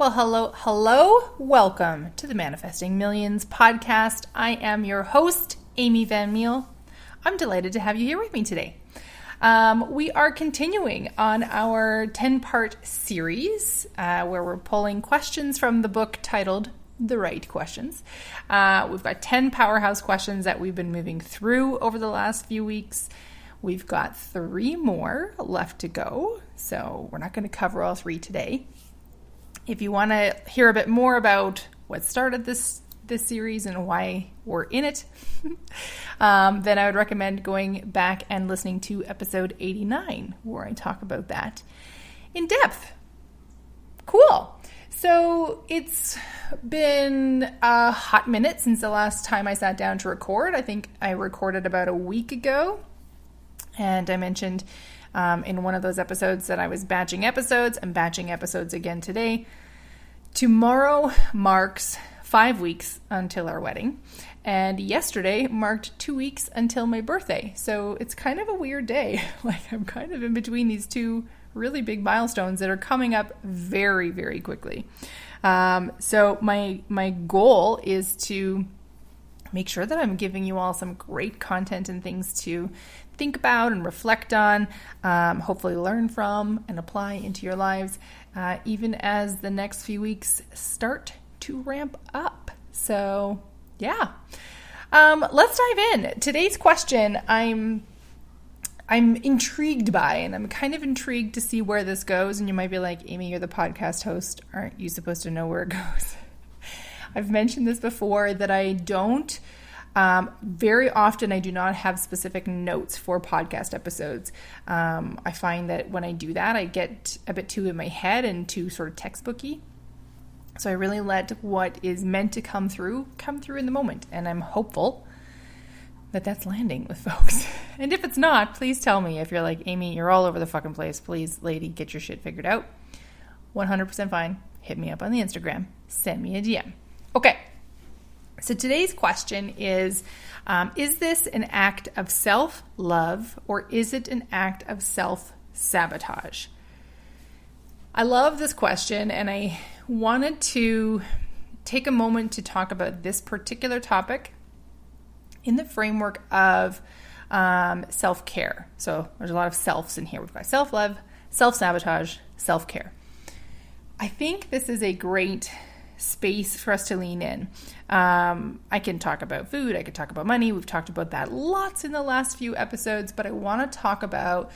Well, hello. Welcome to the Manifesting Millions podcast. I am your host, Amy Van Meel. I'm delighted to have you here with me today. We are continuing on our 10-part series where we're pulling questions from the book titled The Right Questions. We've got 10 powerhouse questions that we've been moving through over the last few weeks. We've got 3 more left to go, so we're not going to cover all 3 today. If you want to hear a bit more about what started this series and why we're in it, then I would recommend going back and listening to episode 89, where I talk about that in depth. Cool. So it's been a hot minute since the last time I sat down to record. I think I recorded about a week ago, and I mentioned in one of those episodes that I was batching episodes. I'm batching episodes again today. Tomorrow marks 5 weeks until our wedding, and yesterday marked 2 weeks until my birthday. So it's kind of a weird day. Like, I'm kind of in between these 2 really big milestones that are coming up very, very quickly. So my goal is to make sure that I'm giving you all some great content and things to think about and reflect on, hopefully learn from and apply into your lives, even as the next few weeks start to ramp up. So yeah, let's dive in. Today's question I'm intrigued by, and I'm kind of intrigued to see where this goes. And you might be like, Amy, you're the podcast host. Aren't you supposed to know where it goes? I've mentioned this before that I don't. Very often I do not have specific notes for podcast episodes. I find that when I do that, I get a bit too in my head and too sort of textbooky. So I really let what is meant to come through in the moment. And I'm hopeful that that's landing with folks. And if it's not, please tell me. If you're like, Amy, you're all over the fucking place. Please, lady, get your shit figured out. 100% fine. Hit me up on the Instagram. Send me a DM. Okay. So today's question is this an act of self-love or is it an act of self-sabotage? I love this question, and I wanted to take a moment to talk about this particular topic in the framework of self-care. So there's a lot of selves in here. We've got self-love, self-sabotage, self-care. I think this is a great space for us to lean in. I can talk about food. I could talk about money. We've talked about that lots in the last few episodes, but I want to talk about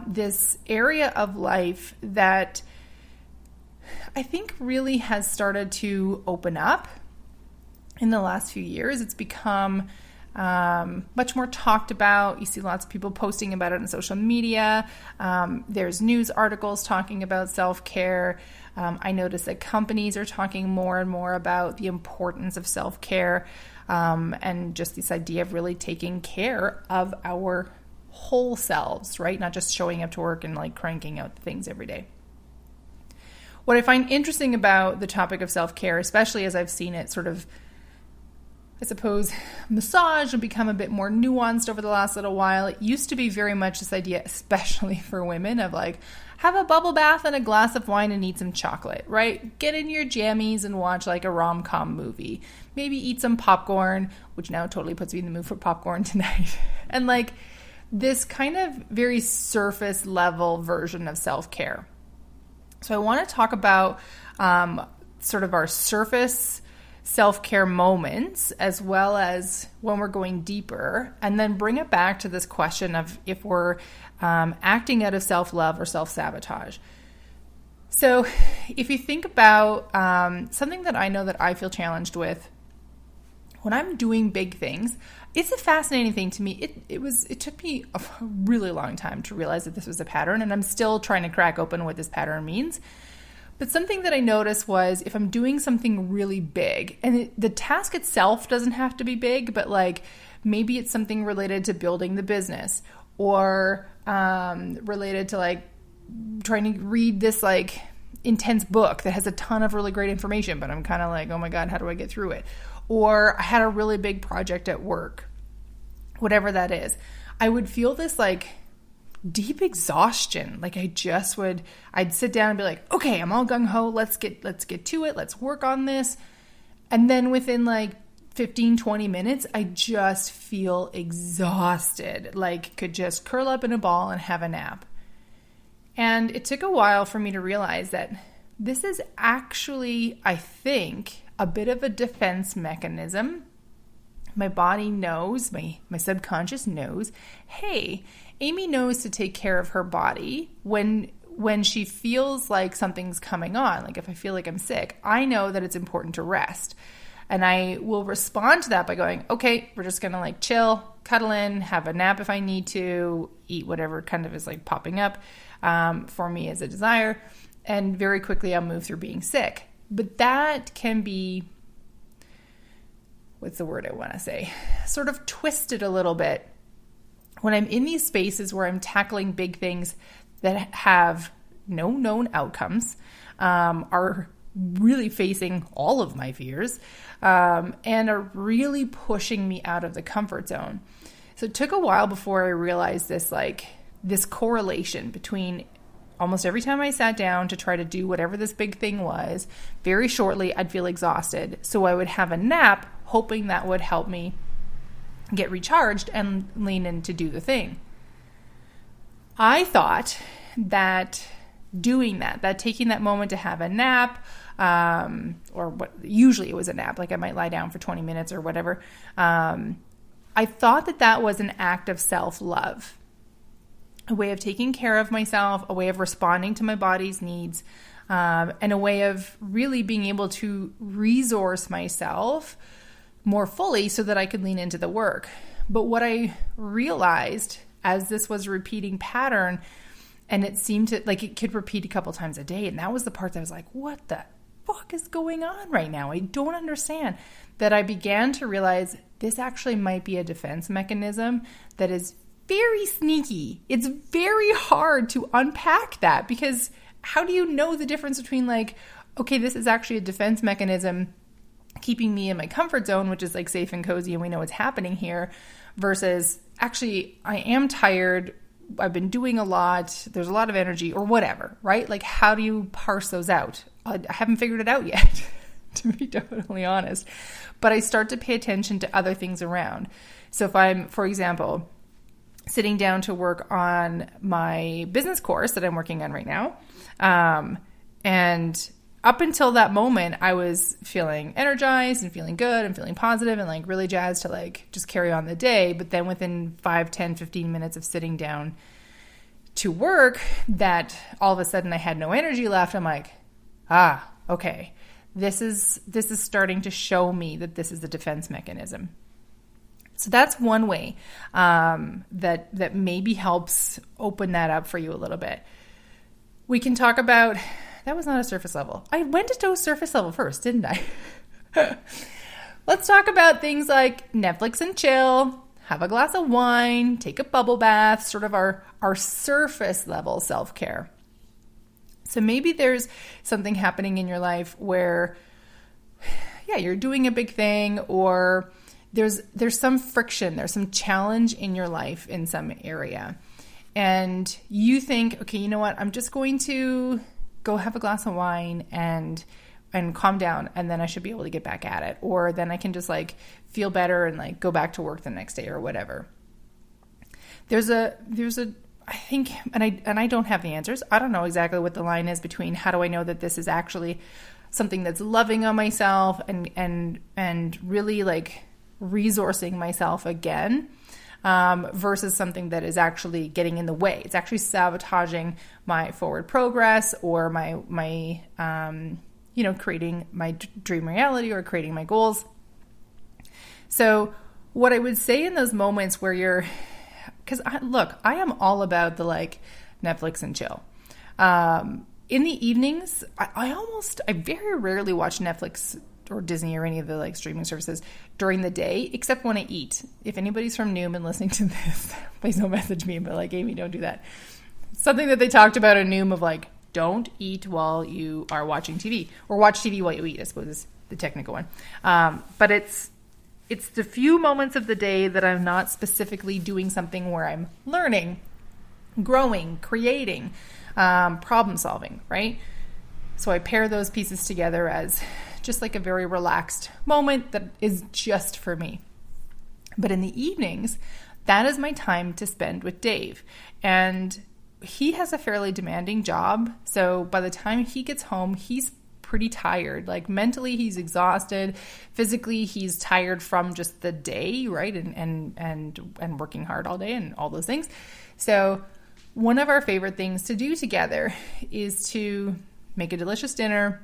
this area of life that I think really has started to open up in the last few years. It's become much more talked about. You see lots of people posting about it on social media. There's news articles talking about self-care. I notice that companies are talking more and more about the importance of self-care and just this idea of really taking care of our whole selves, right? Not just showing up to work and like cranking out things every day. What I find interesting about the topic of self-care, especially as I've seen it sort of, I suppose, massage and become a bit more nuanced over the last little while. It used to be very much this idea, especially for women, of like, have a bubble bath and a glass of wine and eat some chocolate, right? Get in your jammies and watch like a rom-com movie. Maybe eat some popcorn, which now totally puts me in the mood for popcorn tonight. And like this kind of very surface level version of self-care. So I want to talk about sort of our surface self-care moments, as well as when we're going deeper, and then bring it back to this question of if we're acting out of self-love or self-sabotage. So if you think about something that I know that I feel challenged with, when I'm doing big things, it's a fascinating thing to me. It took me a really long time to realize that this was a pattern, and I'm still trying to crack open what this pattern means. But something that I noticed was if I'm doing something really big, and the task itself doesn't have to be big, but like maybe it's something related to building the business or related to like trying to read this like intense book that has a ton of really great information, but I'm kind of like, oh my God, how do I get through it? Or I had a really big project at work, whatever that is. I would feel this like deep exhaustion. Like I'd sit down and be like, okay, I'm all gung ho. Let's get to it. Let's work on this. And then within like 15, 20 minutes, I just feel exhausted, like could just curl up in a ball and have a nap. And it took a while for me to realize that this is actually, I think, a bit of a defense mechanism. My body knows, my subconscious knows, hey, Amy knows to take care of her body when she feels like something's coming on. Like if I feel like I'm sick, I know that it's important to rest. And I will respond to that by going, okay, we're just going to like chill, cuddle in, have a nap if I need to, eat whatever kind of is like popping up for me as a desire. And very quickly I'll move through being sick. But that can be, what's the word I want to say? Sort of twisted a little bit when I'm in these spaces where I'm tackling big things that have no known outcomes, are really facing all of my fears, and are really pushing me out of the comfort zone. So it took a while before I realized this correlation between almost every time I sat down to try to do whatever this big thing was, very shortly I'd feel exhausted. So I would have a nap, hoping that would help me get recharged and lean in to do the thing. I thought that doing that taking that moment to have a nap, or what usually it was a nap, like I might lie down for 20 minutes or whatever. I thought that was an act of self-love, a way of taking care of myself, a way of responding to my body's needs, and a way of really being able to resource myself more fully so that I could lean into the work. But what I realized as this was a repeating pattern, and it seemed to like it could repeat a couple times a day, and that was the part that I was like, what the fuck is going on right now? I don't understand. That I began to realize this actually might be a defense mechanism that is very sneaky. It's very hard to unpack that, because how do you know the difference between like, okay, this is actually a defense mechanism keeping me in my comfort zone, which is like safe and cozy and we know what's happening here, versus actually I am tired, I've been doing a lot, there's a lot of energy or whatever, right? Like how do you parse those out? I haven't figured it out yet, to be totally honest. But I start to pay attention to other things around. So if I'm, for example, sitting down to work on my business course that I'm working on right now, and up until that moment, I was feeling energized and feeling good and feeling positive and like really jazzed to like just carry on the day. But then within 5, 10, 15 minutes of sitting down to work, that all of a sudden I had no energy left. I'm like, okay, this is starting to show me that this is a defense mechanism. So that's one way that maybe helps open that up for you a little bit. We can talk about, that was not a surface level. I went to go surface level first, didn't I? Let's talk about things like Netflix and chill, have a glass of wine, take a bubble bath, sort of our surface level self-care. So maybe there's something happening in your life where, yeah, you're doing a big thing, or there's some friction, there's some challenge in your life in some area. And you think, okay, you know what? I'm just going to go have a glass of wine and calm down, and then I should be able to get back at it. Or then I can just like feel better and like go back to work the next day or whatever. There's a I think, and I don't have the answers. I don't know exactly what the line is between how do I know that this is actually something that's loving on myself and really like resourcing myself again, versus something that is actually getting in the way. It's actually sabotaging my forward progress or my creating my dream reality or creating my goals. So what I would say in those moments where because I am all about the like Netflix and chill. In the evenings, I very rarely watch Netflix or Disney or any of the like streaming services during the day, except when I eat. If anybody's from Noom and listening to this, please don't message me, but like, Amy, don't do that. Something that they talked about in Noom of like, don't eat while you are watching TV, or watch TV while you eat, I suppose is the technical one. But it's the few moments of the day that I'm not specifically doing something where I'm learning growing, creating, problem solving, right? So I pair those pieces together as just like a very relaxed moment that is just for me. But in the evenings, that is my time to spend with Dave. And he has a fairly demanding job. So by the time he gets home, he's pretty tired. Like mentally, he's exhausted. Physically, he's tired from just the day, right? And working hard all day and all those things. So one of our favorite things to do together is to make a delicious dinner,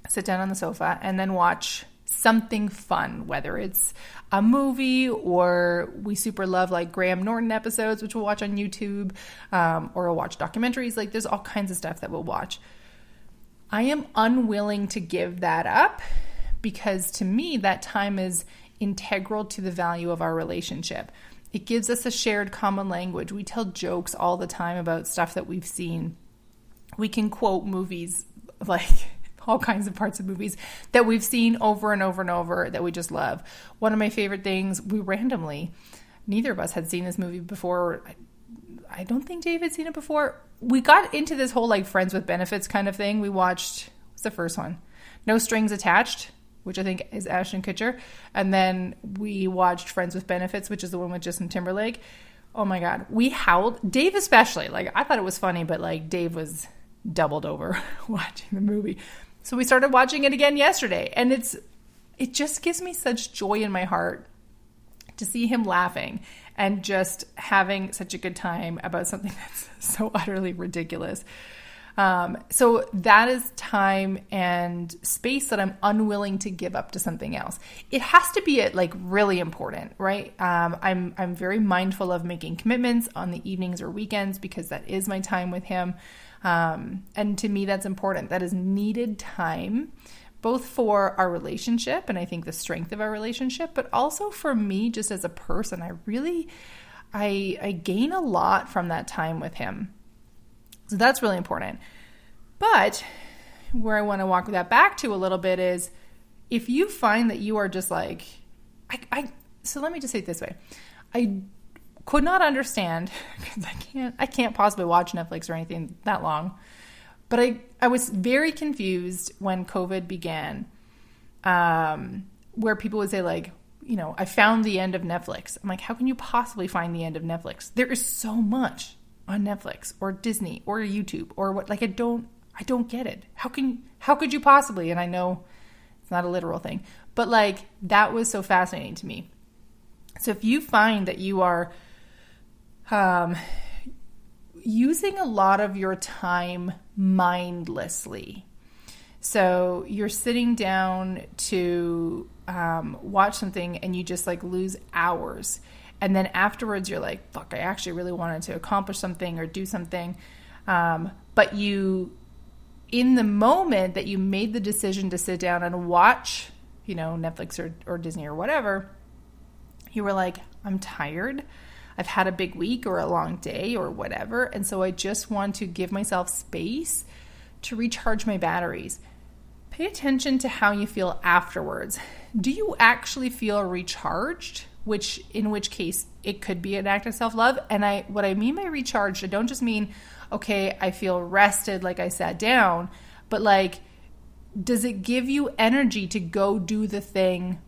sit down on the sofa, and then watch something fun, whether it's a movie or we super love like Graham Norton episodes, which we'll watch on YouTube, or we'll watch documentaries. Like there's all kinds of stuff that we'll watch. I am unwilling to give that up because to me, that time is integral to the value of our relationship. It gives us a shared common language. We tell jokes all the time about stuff that we've seen. We can quote movies, like all kinds of parts of movies that we've seen over and over and over that we just love. One of my favorite things, neither of us had seen this movie before. I don't think Dave had seen it before. We got into this whole like Friends with Benefits kind of thing. We watched, what's the first one? No Strings Attached, which I think is Ashton Kutcher. And then we watched Friends with Benefits, which is the one with Justin Timberlake. Oh my God. We howled. Dave especially. Like I thought it was funny, but like Dave was doubled over watching the movie. So we started watching it again yesterday. And it just gives me such joy in my heart to see him laughing and just having such a good time about something that's so utterly ridiculous. So that is time and space that I'm unwilling to give up to something else. It has to be like really important, right? I'm very mindful of making commitments on the evenings or weekends because that is my time with him. And to me, that's important. That is needed time, both for our relationship and I think the strength of our relationship, but also for me just as a person. I gain a lot from that time with him. So that's really important. But where I want to walk that back to a little bit is if you find that you are just like, so let me just say it this way. I could not understand, because I can't possibly watch Netflix or anything that long. But I was very confused when COVID began, where people would say like, I found the end of Netflix. I'm like, how can you possibly find the end of Netflix? There is so much on Netflix or Disney or YouTube or what, like, I don't get it. How could you possibly? And I know it's not a literal thing, but like, that was so fascinating to me. So if you find that you are, using a lot of your time mindlessly. So you're sitting down to watch something and you just like lose hours. And then afterwards you're like, fuck, I actually really wanted to accomplish something or do something. But in the moment that you made the decision to sit down and watch, Netflix or Disney or whatever, you were like, I'm tired. I've had a big week or a long day or whatever. And so I just want to give myself space to recharge my batteries. Pay attention to how you feel afterwards. Do you actually feel recharged? In which case it could be an act of self-love. And what I mean by recharged, I don't just mean, okay, I feel rested, like I sat down, but like, does it give you energy to go do the thing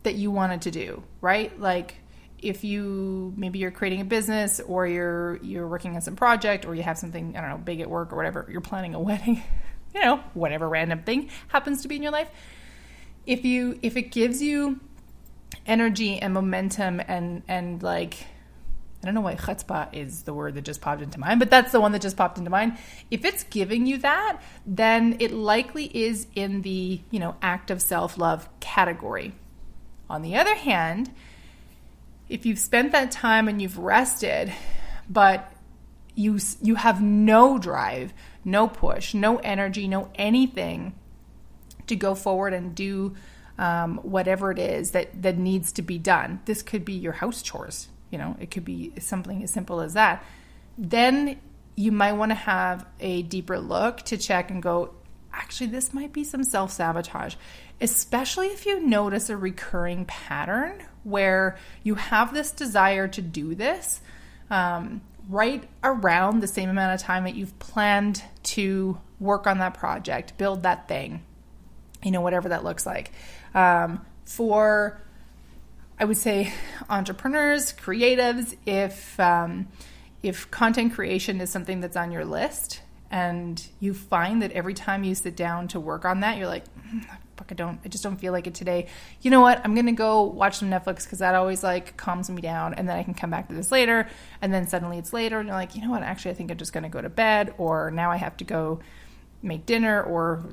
that you wanted to do, right? Like, if maybe you're creating a business or you're working on some project or you have something, I don't know, big at work or whatever, you're planning a wedding, whatever random thing happens to be in your life. If it gives you energy and momentum and like, I don't know why chutzpah is the word that just popped into mind, but that's the one that just popped into mind. If it's giving you that, then it likely is in the, act of self-love category. On the other hand, if you've spent that time and you've rested, but you have no drive, no push, no energy, no anything to go forward and do whatever it is that needs to be done. This could be your house chores. It could be something as simple as that. Then you might want to have a deeper look to check and go, actually, this might be some self-sabotage, especially if you notice a recurring pattern where you have this desire to do this right around the same amount of time that you've planned to work on that project, build that thing, whatever that looks like. For, I would say, entrepreneurs, creatives, if content creation is something that's on your list and you find that every time you sit down to work on that, you're like, I just don't feel like it today. You know what? I'm going to go watch some Netflix because that always calms me down, and then I can come back to this later, and then suddenly it's later and you're like, you know what? Actually, I think I'm just going to go to bed, or now I have to go make dinner or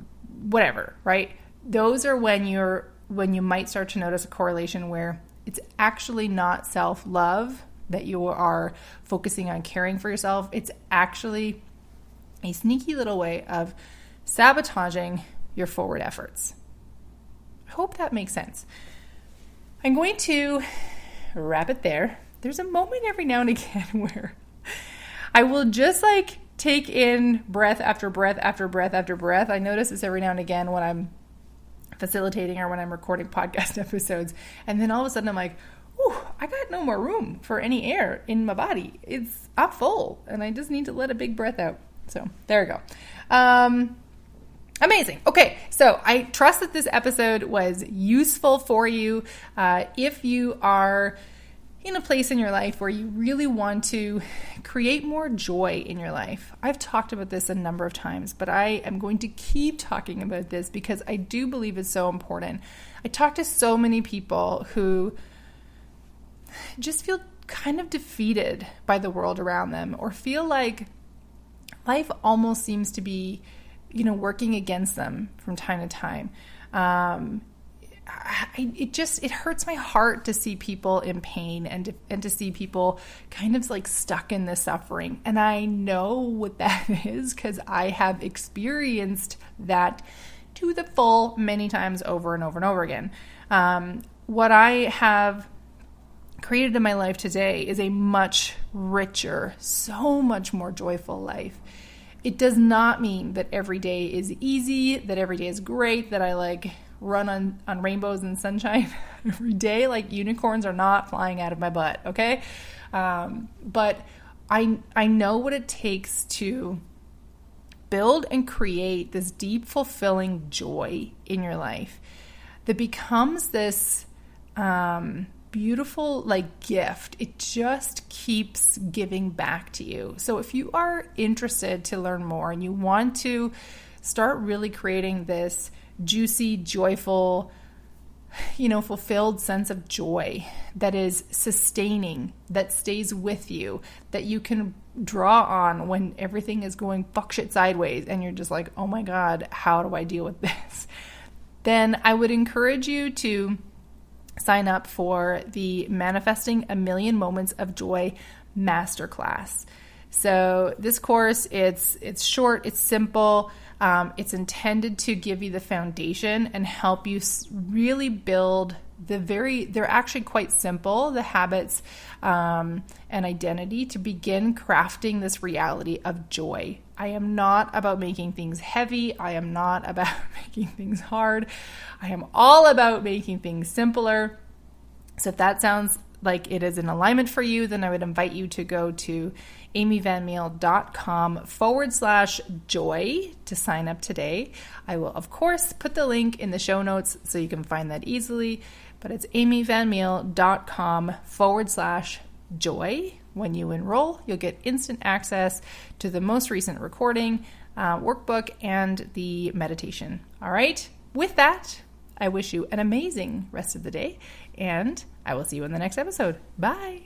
whatever, right? Those are when you might start to notice a correlation where it's actually not self-love that you are focusing on caring for yourself. It's actually a sneaky little way of sabotaging your forward efforts. I hope that makes sense. I'm going to wrap it there. There's a moment every now and again where I will just take in breath after breath after breath after breath. I notice this every now and again when I'm facilitating or when I'm recording podcast episodes. And then all of a sudden I'm like, ooh, I got no more room for any air in my body. I'm full and I just need to let a big breath out. So there we go. Amazing. Okay, so I trust that this episode was useful for you. If you are in a place in your life where you really want to create more joy in your life, I've talked about this a number of times, but I am going to keep talking about this because I do believe it's so important. I talk to so many people who just feel kind of defeated by the world around them, or feel like life almost seems to be working against them from time to time. It hurts my heart to see people in pain and to see people kind of stuck in this suffering. And I know what that is because I have experienced that to the full many times over and over and over again. What I have created in my life today is a much richer, so much more joyful life. It does not mean that every day is easy, that every day is great, that I run on rainbows and sunshine every day. Unicorns are not flying out of my butt, okay? But I know what it takes to build and create this deep, fulfilling joy in your life that becomes this beautiful gift. It just keeps giving back to you. So if you are interested to learn more and you want to start really creating this juicy, joyful, fulfilled sense of joy that is sustaining, that stays with you, that you can draw on when everything is going fuck shit sideways and you're just like, oh my God, how do I deal with this? Then I would encourage you to sign up for the Manifesting a Million Moments of Joy Masterclass. So this course, it's short, it's simple, it's intended to give you the foundation and help you really build they're actually quite simple, the habits and identity to begin crafting this reality of joy. I am not about making things heavy. I am not about making things hard. I am all about making things simpler. So if that sounds like it is in alignment for you, then I would invite you to go to amyvanmeel.com/joy to sign up today. I will, of course, put the link in the show notes so you can find that easily, but it's amyvanmeel.com/joy. When you enroll, you'll get instant access to the most recent recording, workbook, and the meditation. All right. With that, I wish you an amazing rest of the day, and I will see you in the next episode. Bye.